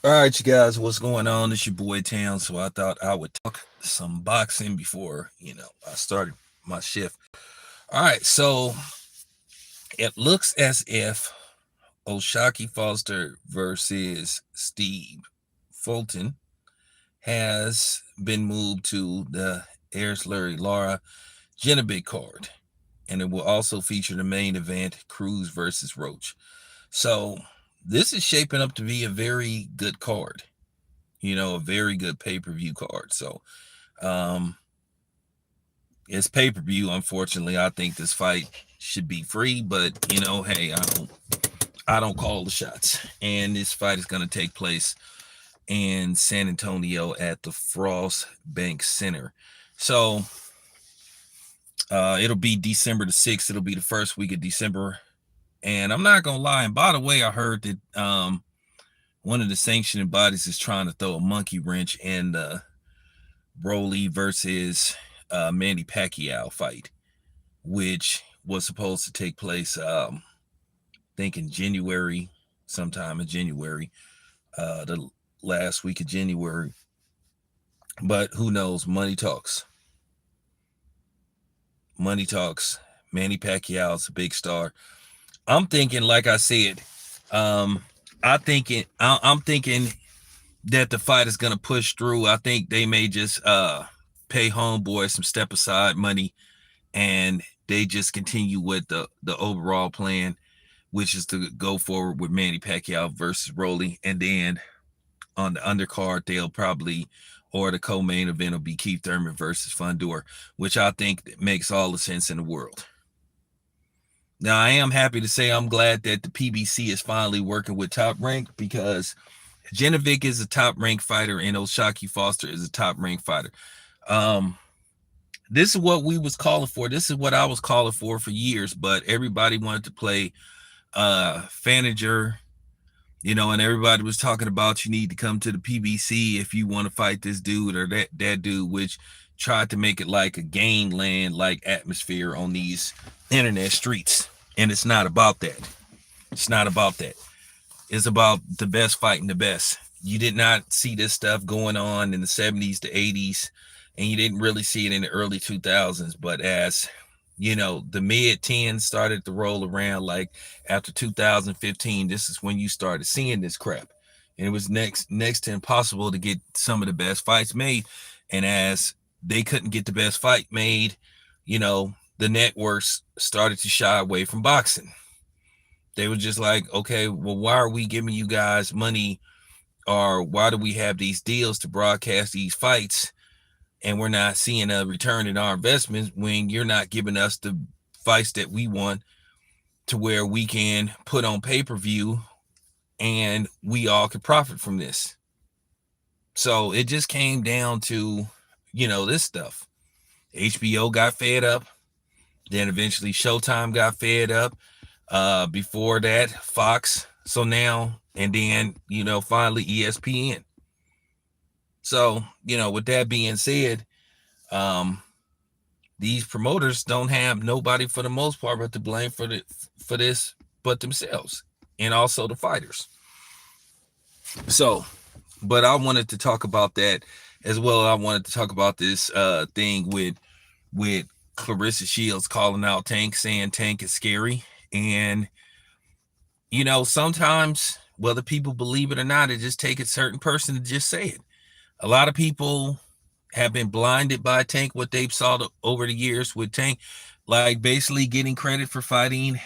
All right, you guys, what's going on? It's your boy Town. So I thought I would talk some boxing before, I started my shift. All right, so it looks as if Oshaki Foster versus Steve Fulton has been moved to the Ayers Larry Lara Genovic card. And it will also feature the main event, Cruz versus Roach. So this is shaping up to be a very good card, a very good pay-per-view card. So um it's pay-per-view. Unfortunately, I think this fight should be free, but hey, I don't call the shots. And this fight is going to take place in San Antonio at the Frost Bank Center. So it'll be December the 6th. It'll be the first week of December. And I'm not gonna lie, and by the way, I heard that one of the sanctioning bodies is trying to throw a monkey wrench in the Broly versus Manny Pacquiao fight, which was supposed to take place, I think in January, sometime in January, the last week of January. But who knows? Money talks. Money talks. Manny Pacquiao's a big star. I'm thinking, like I said, um, I'm thinking that the fight is gonna push through. I think they may just pay homeboy some step aside money, and they just continue with the overall plan, which is to go forward with Manny Pacquiao versus Rolly, and then on the undercard they'll probably, or the co-main event will be Keith Thurman versus Fundor, which I think makes all the sense in the world. Now, I am happy to say I'm glad that the PBC is finally working with Top Rank, because Genovic is a top ranked fighter and Oshaki Foster is a top ranked fighter. Um, this is what we was calling for. This is what I was calling for years, but everybody wanted to play Fanager, and everybody was talking about you need to come to the PBC if you want to fight this dude or that dude, which tried to make it like a gangland like atmosphere on these internet streets. And it's not about that. It's not about that. It's about the best fighting the best. You did not see this stuff going on in the 70s to 80s, and you didn't really see it in the early 2000s. But as the mid 10s started to roll around, like after 2015, this is when you started seeing this crap. And it was next to impossible to get some of the best fights made. And as they couldn't get the best fight made, the networks started to shy away from boxing. They were just like, okay, well, why are we giving you guys money, or why do we have these deals to broadcast these fights, and we're not seeing a return in our investments when you're not giving us the fights that we want to where we can put on pay-per-view and we all could profit from this. So it just came down to, this stuff. HBO got fed up. Then eventually Showtime got fed up. Before that, Fox. So now, and then, finally ESPN. So, with that being said, these promoters don't have nobody for the most part but to blame for this but themselves, and also the fighters. So, but I wanted to talk about that as well. I wanted to talk about this thing with Clarissa Shields calling out Tank, saying Tank is scary. And sometimes, whether people believe it or not, it just takes a certain person to just say it. A lot of people have been blinded by Tank, what they've saw over the years with Tank, like basically getting credit for fighting,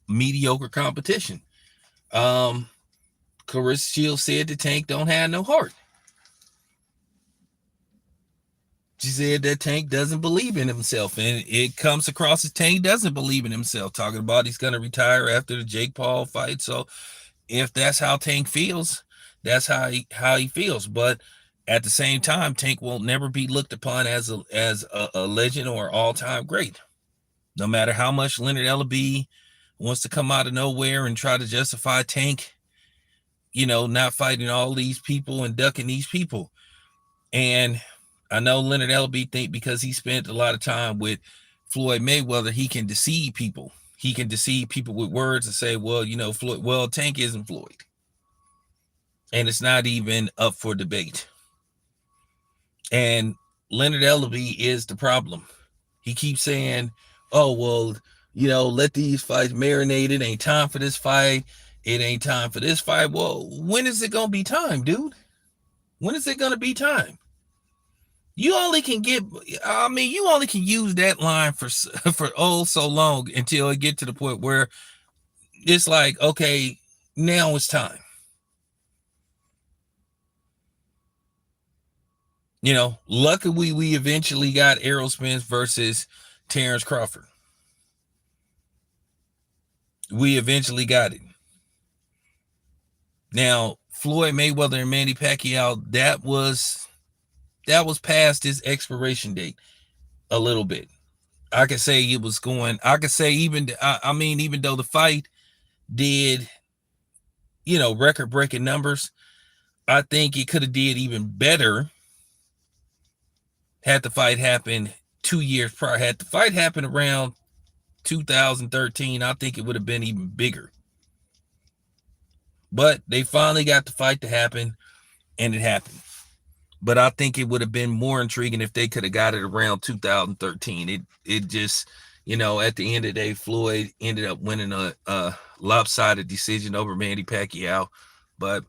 mediocre competition. Clarissa Shields said the Tank don't have no heart. She said that Tank doesn't believe in himself, and it comes across as Tank doesn't believe in himself, talking about he's going to retire after the Jake Paul fight. So if that's how Tank feels, that's how he feels. But at the same time, Tank will never be looked upon as a legend or all-time great. No matter how much Leonard Ellaby wants to come out of nowhere and try to justify Tank, not fighting all these people and ducking these people. And I know Leonard Ellaby think because he spent a lot of time with Floyd Mayweather, he can deceive people. He can deceive people with words and say, well, Floyd, well, Tank isn't Floyd. and it's not even up for debate. And Leonard Ellerbe is the problem. He keeps saying, oh, well, let these fights marinate. It ain't time for this fight. It ain't time for this fight. Well, when is it going to be time, dude? When is it going to be time? You only can use that line for so long until it get to the point where it's like, okay, now it's time. Luckily we eventually got Errol Spence versus Terrence Crawford. We eventually got it. Now, Floyd Mayweather and Manny Pacquiao, that was past its expiration date a little bit. I could say it was going. I could say even though the fight did, record-breaking numbers, I think it could have did even better had the fight happened 2 years prior. Had the fight happened around 2013, I think it would have been even bigger. But they finally got the fight to happen, and it happened. But I think it would have been more intriguing if they could have got it around 2013. It just, at the end of the day, Floyd ended up winning a lopsided decision over Manny Pacquiao. But,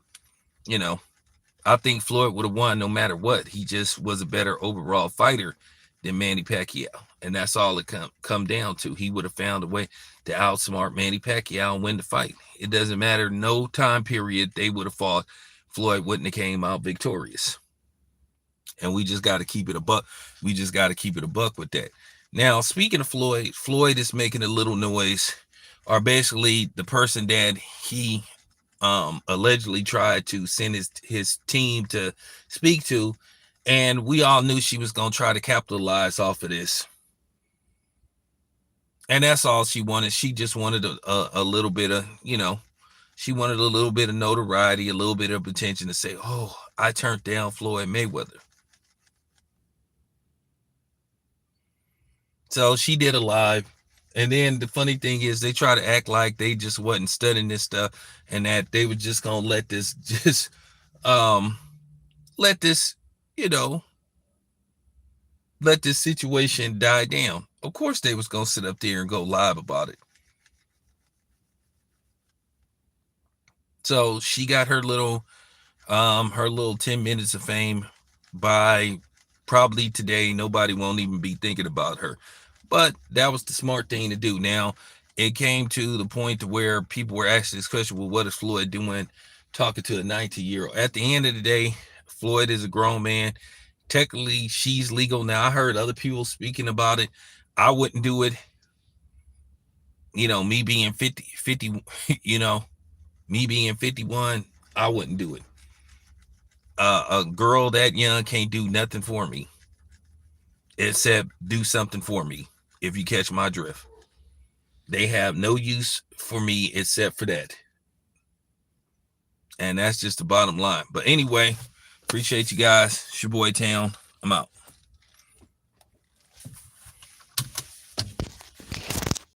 I think Floyd would have won no matter what. He just was a better overall fighter than Manny Pacquiao. And that's all it come down to. He would have found a way to outsmart Manny Pacquiao and win the fight. It doesn't matter. No time period they would have fought. Floyd wouldn't have came out victorious. And we just got to keep it a buck. We just got to keep it a buck with that. Now, speaking of Floyd, Floyd is making a little noise, or basically the person that he allegedly tried to send his team to speak to, and we all knew she was going to try to capitalize off of this. And that's all she wanted. She just wanted a little bit of, she wanted a little bit of notoriety, a little bit of attention to say, oh, I turned down Floyd Mayweather. So she did a live. And then the funny thing is they try to act like they just wasn't studying this stuff and that they were just going to let this let this situation die down. Of course they was going to sit up there and go live about it. So she got her little 10 minutes of fame. By probably today, nobody won't even be thinking about her. But that was the smart thing to do. Now, it came to the point to where people were asking this question, well, what is Floyd doing talking to a 19-year-old? At the end of the day, Floyd is a grown man. Technically, she's legal. Now, I heard other people speaking about it. I wouldn't do it. Me being 50, me being 51, I wouldn't do it. A girl that young can't do nothing for me except do something for me, if you catch my drift. They have no use for me except for that. And that's just the bottom line. But anyway, appreciate you guys. It's your boy Town. I'm out.